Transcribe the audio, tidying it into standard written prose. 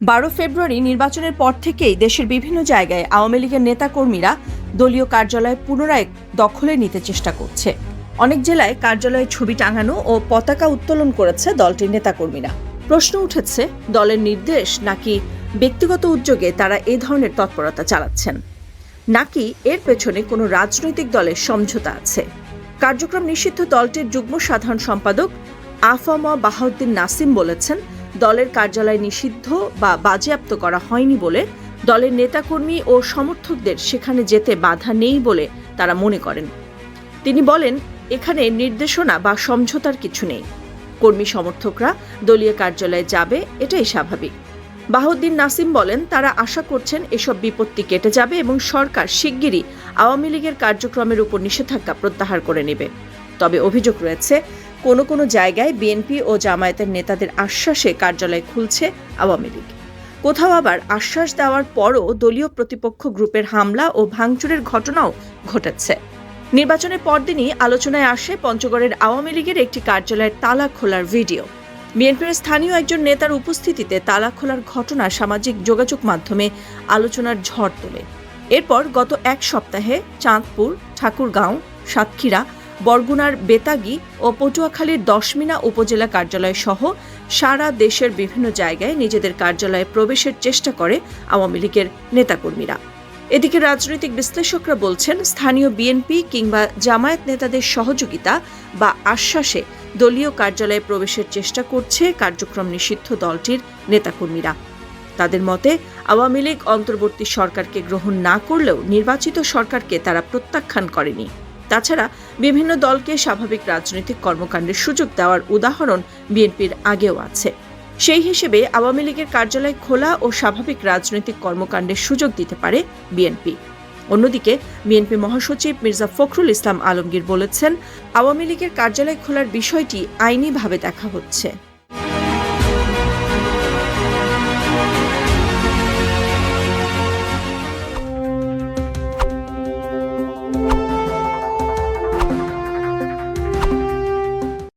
12 ফেব্রুয়ারি নির্বাচনের পর থেকেই দেশের বিভিন্ন জায়গায় আওয়ামী লীগের নেতাকর্মীরা দলীয় কার্যালয় পুনরায় দখলে নিতে চেষ্টা করছে। অনেক জেলায় কার্যালয়ে ছবি টাঙানো ও পতাকা উত্তোলন করেছে দলটির নেতাকর্মীরা। প্রশ্ন উঠেছে, দলের নির্দেশ নাকি ব্যক্তিগত উদ্যোগে তারা এ ধরনের তৎপরতা চালাচ্ছেন, নাকি এর পেছনে কোনো রাজনৈতিক দলের সমঝোতা আছে। কার্যক্রম নিষিদ্ধ দলটির যুগ্ম সাধারণ সম্পাদক আফম বাহাউদ্দিন নাসিম বলেছেন, দলের কার্যালয় নিষিদ্ধ বা বাজেয়াপ্ত করা হয়নি বলে দলের নেতাকর্মী ও সমর্থকদের সেখানে যেতে বাধা নেই বলে তারা মনে করেন। তিনি বলেন, এখানে নির্দেশনা বা সমঝোতার কিছু নেই। কর্মী সমর্থকরা দলীয় কার্যালয়ে যাবে, এটাই স্বাভাবিক। বাহাউদ্দিন নাসিম বলেন, তারা আশা করছেন এসব বিপত্তি কেটে যাবে এবং সরকার শিগগিরই আওয়ামী লীগের কার্যক্রমের উপর নিষেধাজ্ঞা প্রত্যাহার করে নেবে। তবে অভিযোগ রয়েছে, কোনো জায়গায় বিএনপি ও জামায়াতের নেতাদের আশ্বাসে কার্যালয় খুলছে আওয়ামী লীগ। কোথাও আবার আশ্বাস দেওয়ার পরও দলীয় প্রতিপক্ষ গ্রুপের হামলা ও ভাঙচুরের ঘটনাও ঘটেছে। নির্বাচনের পরদিনই আলোচনায় আসে পঞ্চগড়ের আওয়ামী লীগের একটি কার্যালয়ের তালা খোলার ভিডিও। বিএনপির স্থানীয় একজন নেতার উপস্থিতিতে তালা খোলার ঘটনা সামাজিক যোগাযোগ মাধ্যমে আলোচনার ঝড় তোলে। এরপর গত এক সপ্তাহে চাঁদপুর, ঠাকুরগাঁও, সাতক্ষীরা, বরগুনার বেতাগী ও পটুয়াখালীর দশমিনা উপজেলা কার্যালয় সহ সারা দেশের বিভিন্ন জায়গায় নিজেদের কার্যালয়ে প্রবেশের চেষ্টা করে আওয়ামী লীগের নেতাকর্মীরা। এদিকে রাজনৈতিক বিশ্লেষকরা বলছেন, স্থানীয় বিএনপি কিংবা জামায়াত নেতাদের সহযোগিতা বা আশ্বাসে দলীয় কার্যালয়ে প্রবেশের চেষ্টা করছে কার্যক্রম নিষিদ্ধ দলটির নেতাকর্মীরা। তাদের মতে, আওয়ামী লীগ অন্তর্বর্তী সরকারকে গ্রহণ না করলেও নির্বাচিত সরকারকে তারা প্রত্যাখ্যান করেনি। তাছাড়া বিভিন্ন দলকে স্বাভাবিক রাজনৈতিক কর্মকাণ্ডের সুযোগ দেওয়ার উদাহরণ বিএনপির আগেও আছে। সেই হিসেবে আওয়ামী লীগের কার্যালয় খোলা ও স্বাভাবিক রাজনৈতিক কর্মকাণ্ডের সুযোগ দিতে পারে বিএনপি। অন্যদিকে বিএনপি মহাসচিব মির্জা ফখরুল ইসলাম আলমগীর বলেছেন, আওয়ামী লীগের কার্যালয় খোলার বিষয়টি আইনিভাবে দেখা হচ্ছে।